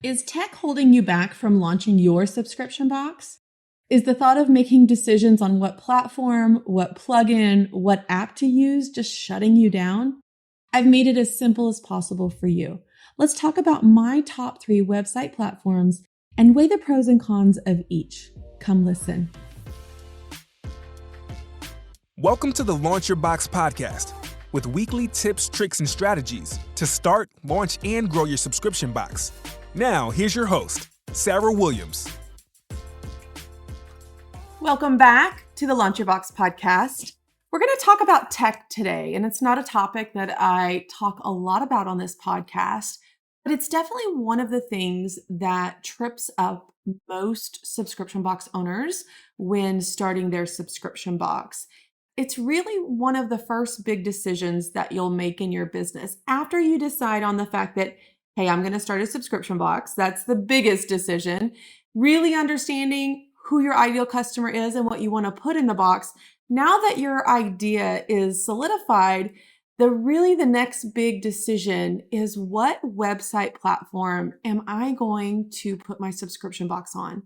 Is tech holding you back from launching your subscription box? Is the thought of making decisions on what platform, what plugin, what app to use just shutting you down? I've made it as simple as possible for you. Let's talk about my top 3 website platforms and weigh the pros and cons of each. Come listen. Welcome to the Launch Your Box podcast with weekly tips, tricks, and strategies to start, launch, and grow your subscription box. Now, here's your host, Sarah Williams. Welcome back to the Launch Your Box podcast. We're going to talk about tech today, and it's not a topic that I talk a lot about on this podcast, but it's definitely one of the things that trips up most subscription box owners when starting their subscription box. It's really one of the first big decisions that you'll make in your business after you decide on the fact that, hey, I'm going to start a subscription box. That's the biggest decision. Really understanding who your ideal customer is and what you want to put in the box. Now that your idea is solidified, the next big decision is, what website platform am I going to put my subscription box on?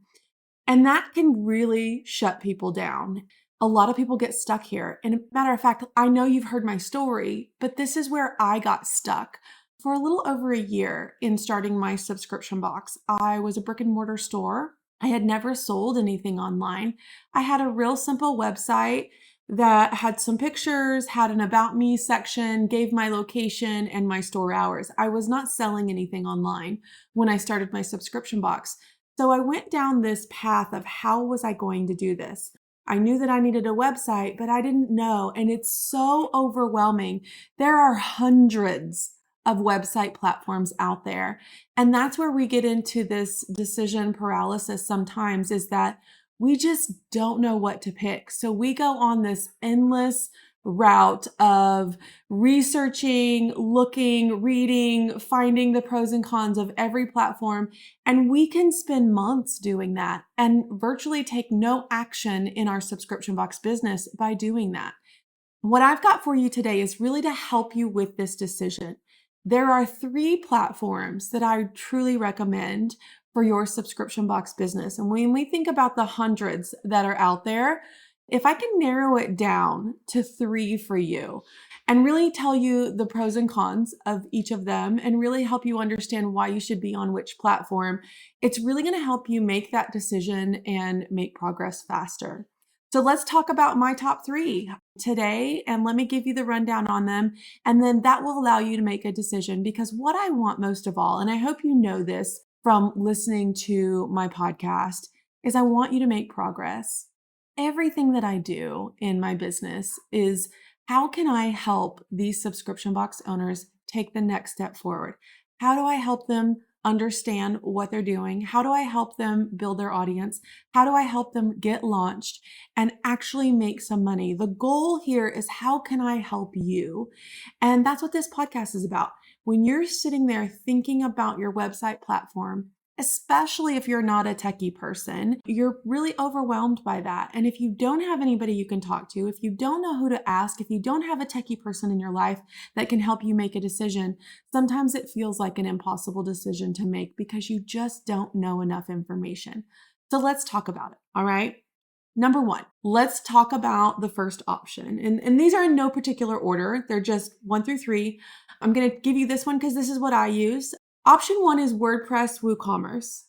And that can really shut people down. A lot of people get stuck here. And matter of fact, I know you've heard my story, but this is where I got stuck. For a little over a year in starting my subscription box, I was a brick and mortar store. I had never sold anything online. I had a real simple website that had some pictures, had an about me section, gave my location and my store hours. I was not selling anything online when I started my subscription box. So I went down this path of, how was I going to do this? I knew that I needed a website, but I didn't know. And it's so overwhelming. There are hundreds of website platforms out there. And that's where we get into this decision paralysis sometimes, is that we just don't know what to pick. So we go on this endless route of researching, looking, reading, finding the pros and cons of every platform. And we can spend months doing that and virtually take no action in our subscription box business by doing that. What I've got for you today is really to help you with this decision. There are 3 platforms that I truly recommend for your subscription box business. And when we think about the hundreds that are out there, if I can narrow it down to 3 for you and really tell you the pros and cons of each of them and really help you understand why you should be on which platform, it's really going to help you make that decision and make progress faster. So let's talk about my top 3 today, and let me give you the rundown on them. And then that will allow you to make a decision, because what I want most of all, and I hope you know this from listening to my podcast, is I want you to make progress. Everything that I do in my business is, how can I help these subscription box owners take the next step forward? How do I help them understand what they're doing? How do I help them build their audience? How do I help them get launched and actually make some money? The goal here is, how can I help you? And that's what this podcast is about. When you're sitting there thinking about your website platform, especially if you're not a techie person, you're really overwhelmed by that. And if you don't have anybody you can talk to, if you don't know who to ask, if you don't have a techie person in your life that can help you make a decision, sometimes it feels like an impossible decision to make because you just don't know enough information. So let's talk about it, all right? Number 1, let's talk about the first option. And these are in no particular order. They're just 1 through 3. I'm going to give you this one because this is what I use. Option 1 is WordPress Woocommerce.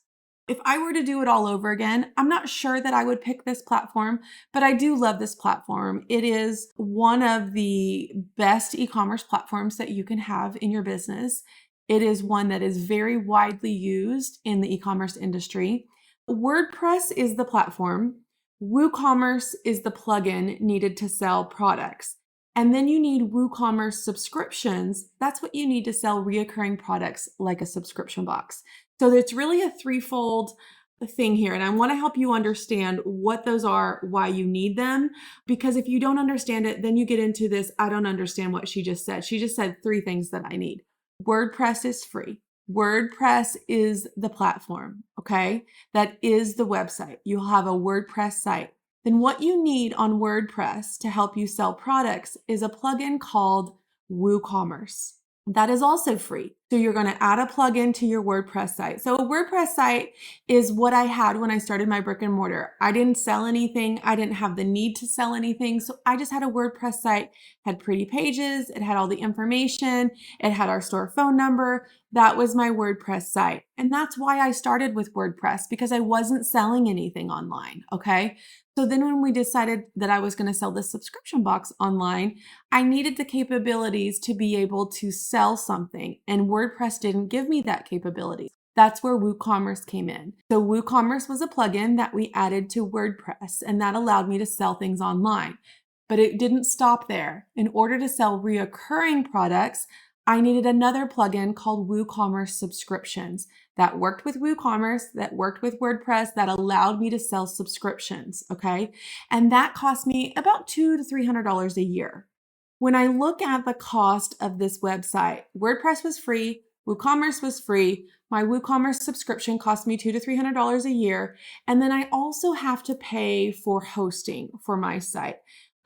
If I were to do it all over again, I'm not sure that I would pick this platform, but I do love this platform. It is one of the best e-commerce platforms that you can have in your business. It is one that is very widely used in the e-commerce industry. WordPress is the platform. WooCommerce is the plugin needed to sell products. And then you need Woocommerce Subscriptions. That's what you need to sell reoccurring products like a subscription box. So it's really a threefold thing here. And I want to help you understand what those are, why you need them. Because if you don't understand it, then you get into this, I don't understand what she just said. She just said 3 things that I need. WordPress is free. WordPress is the platform, okay? That is the website. You'll have a WordPress site. Then what you need on WordPress to help you sell products is a plugin called WooCommerce. That is also free. So you're going to add a plugin to your WordPress site. So a WordPress site is what I had when I started my brick and mortar. I didn't sell anything. I didn't have the need to sell anything. So I just had a WordPress site, had pretty pages. It had all the information. It had our store phone number. That was my WordPress site. And that's why I started with WordPress, because I wasn't selling anything online. Okay. So then when we decided that I was going to sell this subscription box online, I needed the capabilities to be able to sell something, and WordPress didn't give me that capability. That's where Woocommerce came in. So Woocommerce was a plugin that we added to WordPress, and that allowed me to sell things online. But it didn't stop there. In order to sell reoccurring products, I needed another plugin called Woocommerce Subscriptions that worked with WooCommerce, that worked with WordPress, that allowed me to sell subscriptions, okay? And that cost me about $200 to $300 a year. When I look at the cost of this website, WordPress was free, WooCommerce was free, my WooCommerce subscription cost me $200 to $300 a year, and then I also have to pay for hosting for my site.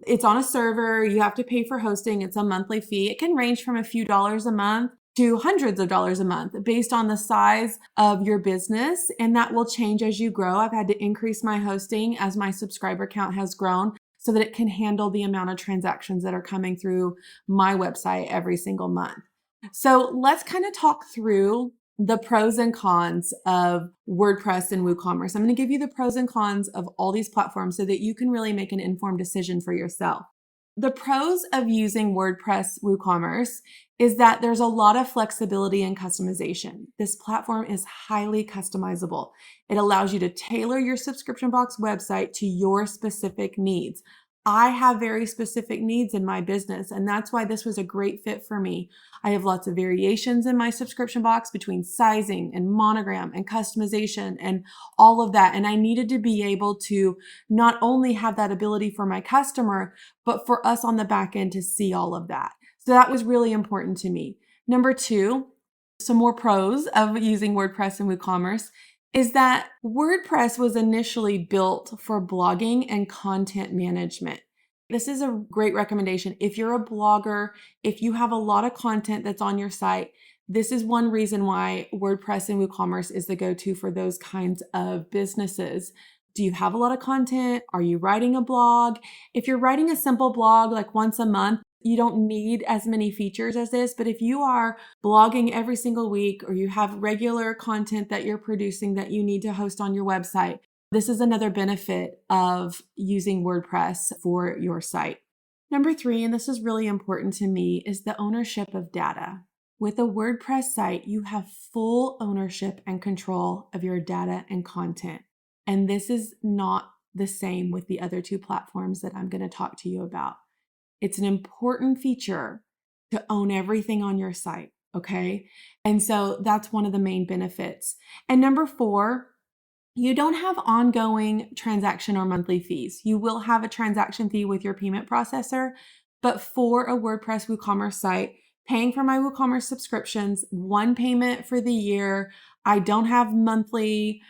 It's on a server, you have to pay for hosting, it's a monthly fee. It can range from a few dollars a month to hundreds of dollars a month based on the size of your business, and that will change as you grow. I've had to increase my hosting as my subscriber count has grown so that it can handle the amount of transactions that are coming through my website every single month. So let's kind of talk through the pros and cons of WordPress and WooCommerce. I'm going to give you the pros and cons of all these platforms so that you can really make an informed decision for yourself. The pros of using WordPress WooCommerce is that there's a lot of flexibility and customization. This platform is highly customizable. It allows you to tailor your subscription box website to your specific needs. I have very specific needs in my business, and that's why this was a great fit for me. I have lots of variations in my subscription box between sizing and monogram and customization and all of that. And I needed to be able to not only have that ability for my customer, but for us on the back end to see all of that. So that was really important to me. Number two, some more pros of using WordPress and WooCommerce is that WordPress was initially built for blogging and content management. This is a great recommendation. If you're a blogger, if you have a lot of content that's on your site, this is one reason why WordPress and WooCommerce is the go-to for those kinds of businesses. Do you have a lot of content? Are you writing a blog? If you're writing a simple blog like once a month, you don't need as many features as this, but if you are blogging every single week or you have regular content that you're producing that you need to host on your website, this is another benefit of using WordPress for your site. Number three, and this is really important to me, is the ownership of data. With a WordPress site, you have full ownership and control of your data and content. And this is not the same with the other two platforms that I'm going to talk to you about. It's an important feature to own everything on your site, okay? And so that's one of the main benefits. And number four, you don't have ongoing transaction or monthly fees. You will have a transaction fee with your payment processor, but for a WordPress WooCommerce site, paying for my WooCommerce subscriptions, one payment for the year. I don't have monthly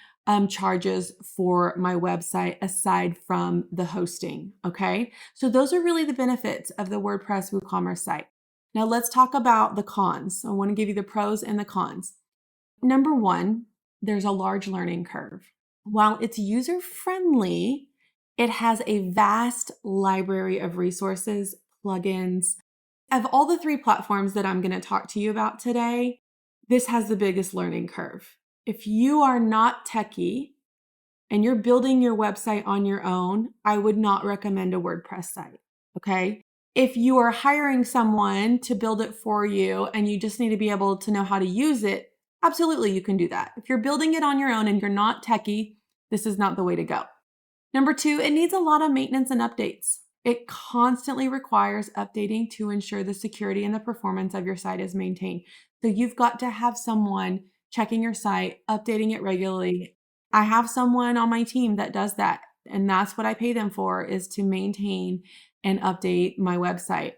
charges for my website aside from the hosting, okay? So those are really the benefits of the WordPress WooCommerce site. Now let's talk about the cons. I want to give you the pros and the cons. Number one, there's a large learning curve. While it's user-friendly, it has a vast library of resources, plugins. Of all the three platforms that I'm going to talk to you about today, this has the biggest learning curve. If you are not techie and you're building your website on your own, I would not recommend a WordPress site, okay? If you are hiring someone to build it for you and you just need to be able to know how to use it, absolutely you can do that. If you're building it on your own and you're not techie, this is not the way to go. Number two, it needs a lot of maintenance and updates. It constantly requires updating to ensure the security and the performance of your site is maintained. So you've got to have someone checking your site, updating it regularly. I have someone on my team that does that, and that's what I pay them for, is to maintain and update my website.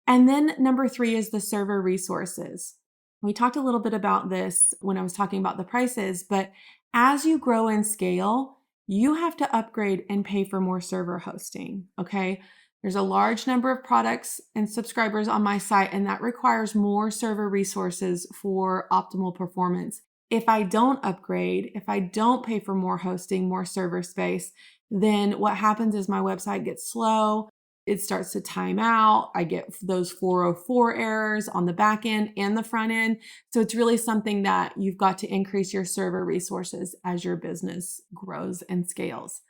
And then number three is the server resources. We talked a little bit about this when I was talking about the prices, but as you grow and scale, you have to upgrade and pay for more server hosting, okay? There's a large number of products and subscribers on my site, and that requires more server resources for optimal performance. If I don't upgrade, if I don't pay for more hosting, more server space, then what happens is my website gets slow. It starts to time out. I get those 404 errors on the back end and the front end. So it's really something that you've got to increase your server resources as your business grows and scales.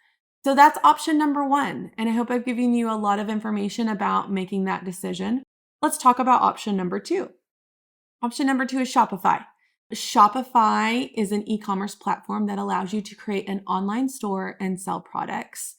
So that's option number one. And I hope I've given you a lot of information about making that decision. Let's talk about option number two. Option number two is Shopify. Shopify is an e-commerce platform that allows you to create an online store and sell products.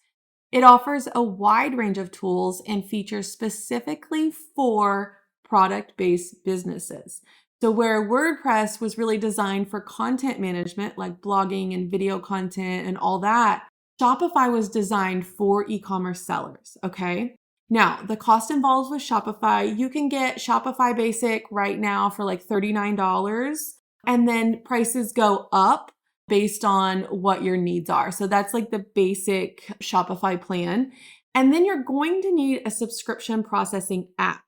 It offers a wide range of tools and features specifically for product-based businesses. So where WordPress was really designed for content management, like blogging and video content and all that, Shopify was designed for e-commerce sellers, okay? Now, the cost involved with Shopify, you can get Shopify Basic right now for like $39, and then prices go up based on what your needs are. So that's like the basic Shopify plan. And then you're going to need a subscription processing app.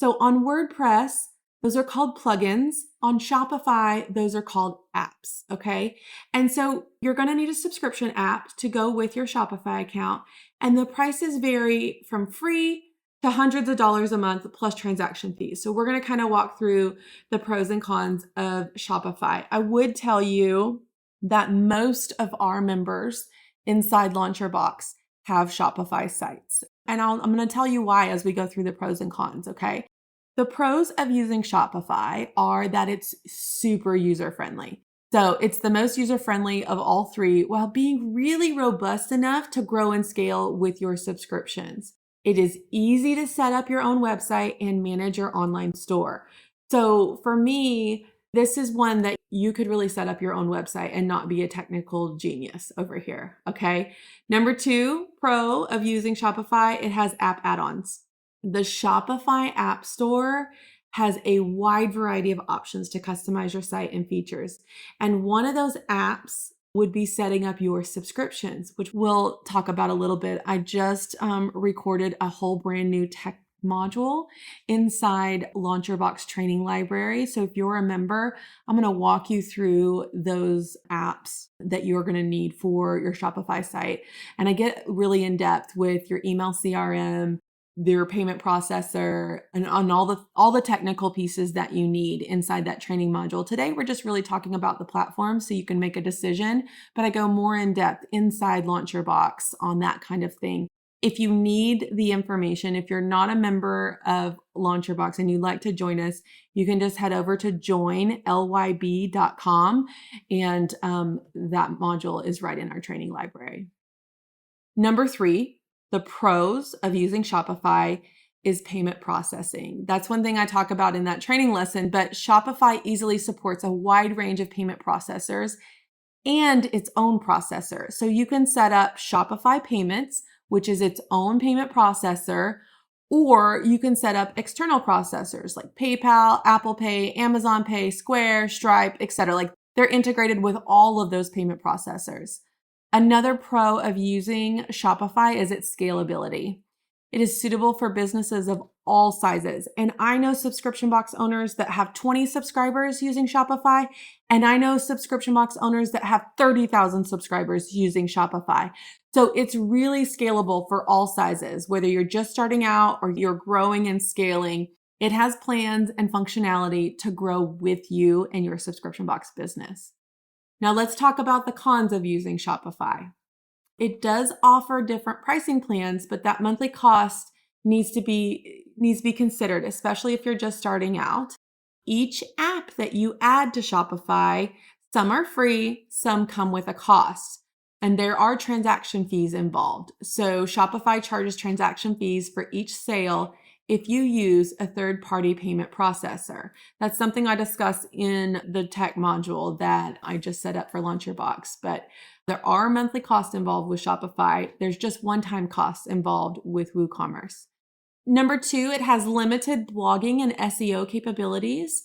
So on WordPress, those are called plugins. On Shopify, those are called apps, okay? And so you're gonna need a subscription app to go with your Shopify account. And the prices vary from free to hundreds of dollars a month plus transaction fees. So we're gonna kind of walk through the pros and cons of Shopify. I would tell you that most of our members inside LauncherBox have Shopify sites. And I'm gonna tell you why as we go through the pros and cons, okay? The pros of using Shopify are that it's super user-friendly. So it's the most user-friendly of all three while being really robust enough to grow and scale with your subscriptions. It is easy to set up your own website and manage your online store. So for me, this is one that you could really set up your own website and not be a technical genius over here, okay? Number two, pro of using Shopify, it has app add-ons. The Shopify App Store has a wide variety of options to customize your site and features. And one of those apps would be setting up your subscriptions, which we'll talk about a little bit. I just recorded a whole brand new tech module inside LauncherBox training library. So if you're a member, I'm going to walk you through those apps that you're going to need for your Shopify site. And I get really in depth with your email CRM, their payment processor, and on all the technical pieces that you need inside that training module. Today, we're just really talking about the platform so you can make a decision, but I go more in depth inside LauncherBox on that kind of thing. If you need the information, if you're not a member of LauncherBox and you'd like to join us, you can just head over to joinlyb.com, and that module is right in our training library. Number three, the pros of using Shopify is payment processing. That's one thing I talk about in that training lesson, but Shopify easily supports a wide range of payment processors and its own processor. So you can set up Shopify Payments, which is its own payment processor, or you can set up external processors like PayPal, Apple Pay, Amazon Pay, Square, Stripe, etc. Like they're integrated with all of those payment processors. Another pro of using Shopify is its scalability. It is suitable for businesses of all sizes. And I know subscription box owners that have 20 subscribers using Shopify, and I know subscription box owners that have 30,000 subscribers using Shopify. So it's really scalable for all sizes, whether you're just starting out or you're growing and scaling. It has plans and functionality to grow with you and your subscription box business. Now let's talk about the cons of using Shopify. It does offer different pricing plans, but that monthly cost needs to be considered, especially if you're just starting out. Each app that you add to Shopify, some are free, some come with a cost, and there are transaction fees involved. So Shopify charges transaction fees for each sale if you use a third-party payment processor. That's something I discuss in the tech module that I just set up for LauncherBox, but there are monthly costs involved with Shopify. There's just one-time costs involved with WooCommerce. Number two, it has limited blogging and SEO capabilities.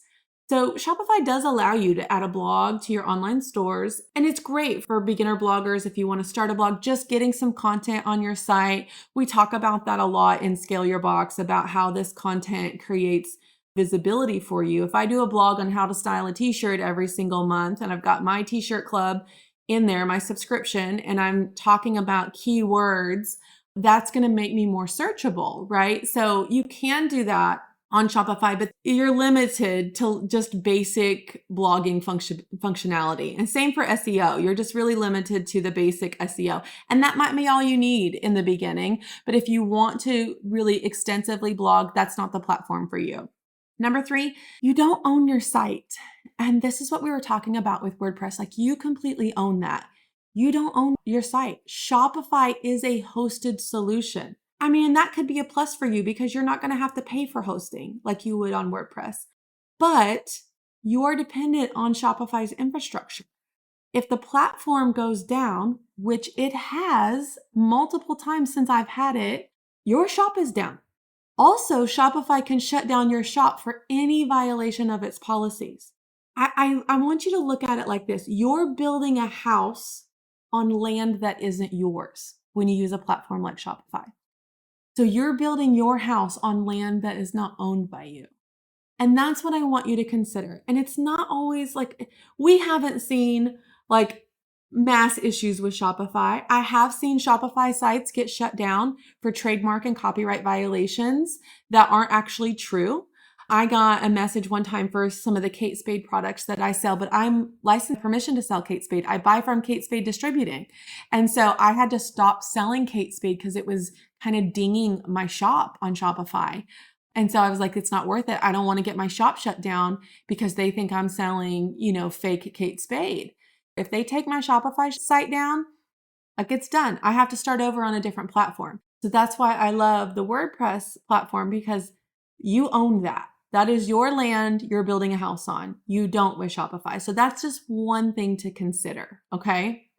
So Shopify does allow you to add a blog to your online stores, and it's great for beginner bloggers if you want to start a blog, just getting some content on your site. We talk about that a lot in Scale Your Box about how this content creates visibility for you. If I do a blog on how to style a t-shirt every single month, and I've got my t-shirt club in there, my subscription, and I'm talking about keywords, that's going to make me more searchable, right? So you can do that on Shopify, but you're limited to just basic blogging functionality. And same for SEO. You're just really limited to the basic SEO. And that might be all you need in the beginning. But if you want to really extensively blog, that's not the platform for you. Number 3, you don't own your site. And this is what we were talking about with WordPress. Like, you completely own that. You don't own your site. Shopify is a hosted solution. I mean, that could be a plus for you because you're not going to have to pay for hosting like you would on WordPress. But you are dependent on Shopify's infrastructure. If the platform goes down, which it has multiple times since I've had it, your shop is down. Also, Shopify can shut down your shop for any violation of its policies. I want you to look at it like this. You're building a house on land that isn't yours when you use a platform like Shopify. So you're building your house on land that is not owned by you. And that's what I want you to consider. And it's not always like, we haven't seen like mass issues with Shopify. I have seen Shopify sites get shut down for trademark and copyright violations that aren't actually true. I got a message one time for some of the Kate Spade products that I sell, but I'm licensed permission to sell Kate Spade. I buy from Kate Spade Distributing. And so I had to stop selling Kate Spade because it was kind of dinging my shop on Shopify. And so I was like, it's not worth it. I don't want to get my shop shut down because they think I'm selling, fake Kate Spade. If they take my Shopify site down, like, it's done. I have to start over on a different platform. So that's why I love the WordPress platform, because you own that. That is your land you're building a house on. You don't with Shopify. So that's just one thing to consider, okay?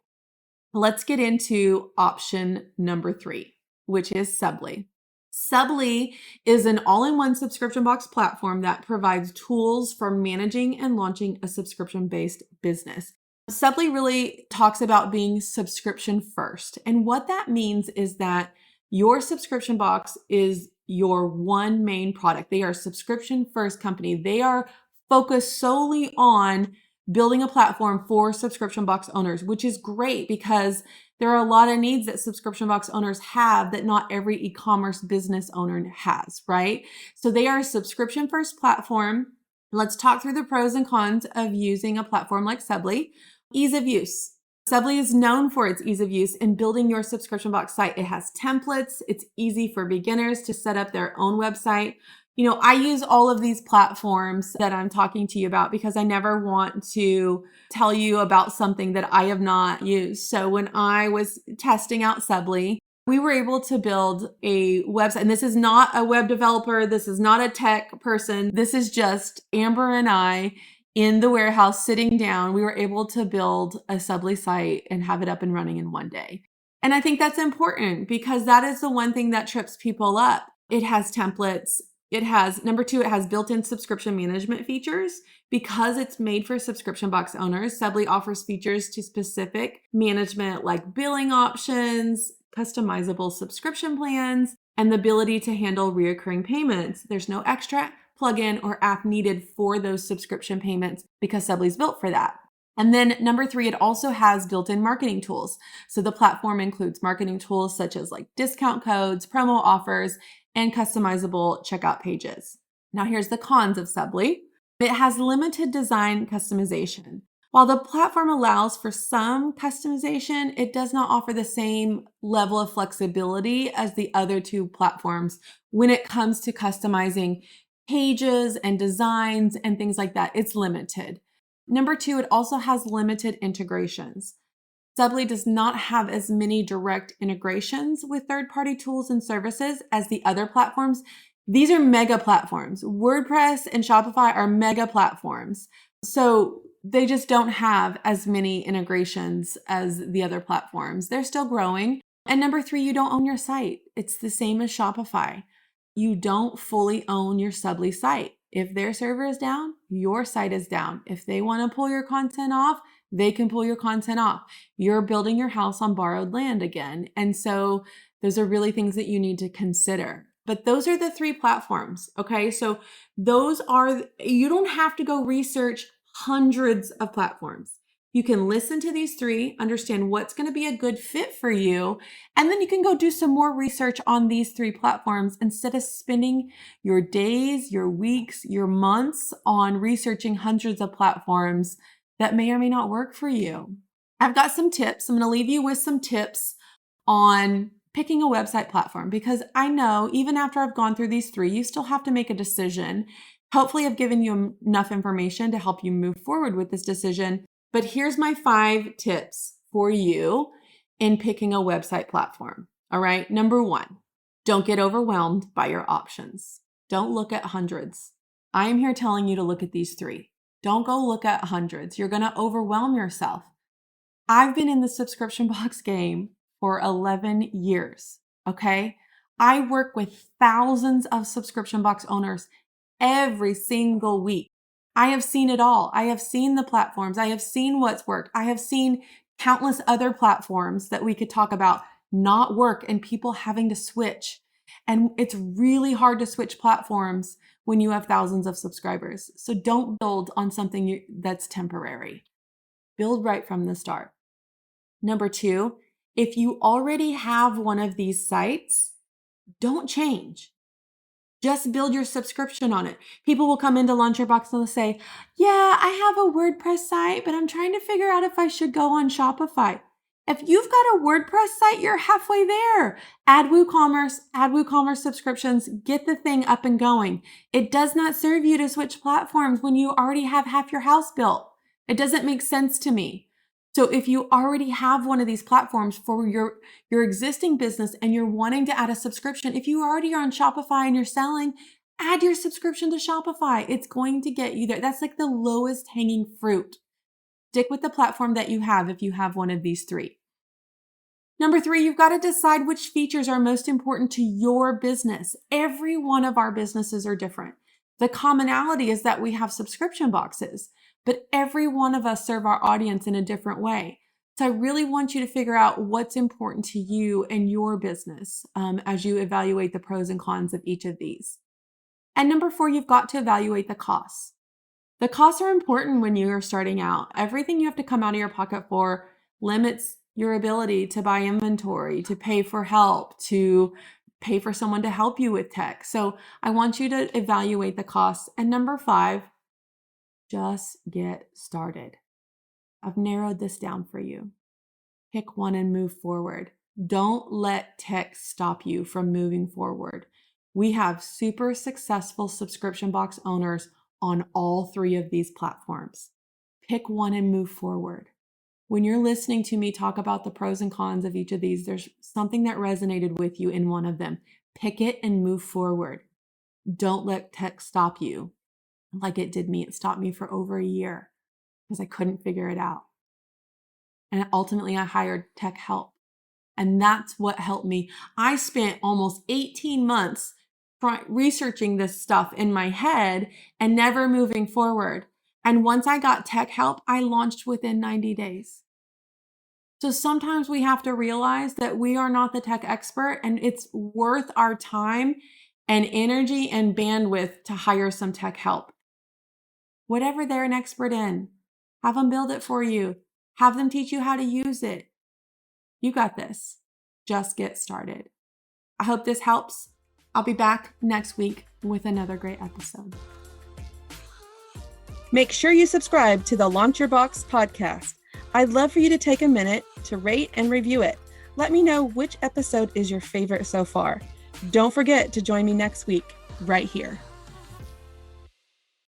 Let's get into option number 3, which is Subly. Subly is an all-in-one subscription box platform that provides tools for managing and launching a subscription-based business. Subly really talks about being subscription first. And what that means is that your subscription box is your one main product. They are a subscription first company. They are focused solely on building a platform for subscription box owners, which is great because there are a lot of needs that subscription box owners have that not every e-commerce business owner has, right? So they are a subscription first platform. Let's talk through the pros and cons of using a platform like Subly. Ease of use. Subly is known for its ease of use in building your subscription box site. It has templates. It's easy for beginners to set up their own website. I use all of these platforms that I'm talking to you about because I never want to tell you about something that I have not used. So when I was testing out Subly, we were able to build a website. And this is not a web developer. This is not a tech person. This is just Amber and I in the warehouse sitting down. We were able to build a Subly site and have it up and running in one day. And I think that's important because that is the one thing that trips people up. It has templates. Number 2, it has built-in subscription management features. Because it's made for subscription box owners, Subly offers features to specific management like billing options, customizable subscription plans, and the ability to handle recurring payments. There's no extra plugin or app needed for those subscription payments because Subly's built for that. And then number 3, it also has built-in marketing tools. So the platform includes marketing tools such as like discount codes, promo offers, and customizable checkout pages. Now here's the cons of Subly. It has limited design customization. While the platform allows for some customization, it does not offer the same level of flexibility as the other 2 platforms when it comes to customizing pages and designs and things like that. It's limited. Number 2, it also has limited integrations. Subly does not have as many direct integrations with third-party tools and services as the other platforms. These are mega platforms. WordPress and Shopify are mega platforms. So they just don't have as many integrations as the other platforms. They're still growing. And number 3, you don't own your site. It's the same as Shopify. You don't fully own your Subly site. If their server is down, your site is down. If they want to pull your content off, they can pull your content off. You're building your house on borrowed land again. And so those are really things that you need to consider. But those are the 3 platforms, okay? So you don't have to go research hundreds of platforms. You can listen to these 3, understand what's going to be a good fit for you, and then you can go do some more research on these 3 platforms instead of spending your days, your weeks, your months on researching hundreds of platforms that may or may not work for you. I've got some tips. I'm going to leave you with some tips on picking a website platform, because I know even after I've gone through these 3, you still have to make a decision. Hopefully I've given you enough information to help you move forward with this decision. But here's my 5 tips for you in picking a website platform. All right. Number 1, don't get overwhelmed by your options. Don't look at hundreds. I am here telling you to look at these 3. Don't go look at hundreds. You're going to overwhelm yourself. I've been in the subscription box game for 11 years. Okay. I work with thousands of subscription box owners every single week. I have seen it all. I have seen the platforms. I have seen what's worked. I have seen countless other platforms that we could talk about not work and people having to switch. And it's really hard to switch platforms when you have thousands of subscribers. So don't build on something that's temporary. Build right from the start. Number 2, if you already have one of these sites, don't change. Just build your subscription on it. People will come into Launch Your Box and they'll say, yeah, I have a WordPress site, but I'm trying to figure out if I should go on Shopify. If you've got a WordPress site, you're halfway there. Add Woocommerce Subscriptions, get the thing up and going. It does not serve you to switch platforms when you already have half your house built. It doesn't make sense to me. So if you already have one of these platforms for your existing business and you're wanting to add a subscription, if you already are on Shopify and you're selling, add your subscription to Shopify. It's going to get you there. That's like the lowest hanging fruit. Stick with the platform that you have if you have one of these 3. Number 3, you've got to decide which features are most important to your business. Every one of our businesses are different. The commonality is that we have subscription boxes, but every one of us serve our audience in a different way. So I really want you to figure out what's important to you and your business as you evaluate the pros and cons of each of these. And number 4, you've got to evaluate the costs. The costs are important when you are starting out. Everything you have to come out of your pocket for limits your ability to buy inventory, to pay for help, to pay for someone to help you with tech. So I want you to evaluate the costs. And number 5, just get started. I've narrowed this down for you. Pick one and move forward. Don't let tech stop you from moving forward. We have super successful subscription box owners on all 3 of these platforms. Pick one and move forward. When you're listening to me talk about the pros and cons of each of these, there's something that resonated with you in one of them. Pick it and move forward. Don't let tech stop you like it did me. It stopped me for over a year because I couldn't figure it out. And ultimately, I hired tech help. And that's what helped me. I spent almost 18 months researching this stuff in my head and never moving forward. And once I got tech help, I launched within 90 days. So sometimes we have to realize that we are not the tech expert, and it's worth our time and energy and bandwidth to hire some tech help. Whatever they're an expert in, have them build it for you. Have them teach you how to use it. You got this. Just get started. I hope this helps. I'll be back next week with another great episode. Make sure you subscribe to the Launch Your Box podcast. I'd love for you to take a minute to rate and review it. Let me know which episode is your favorite so far. Don't forget to join me next week, right here.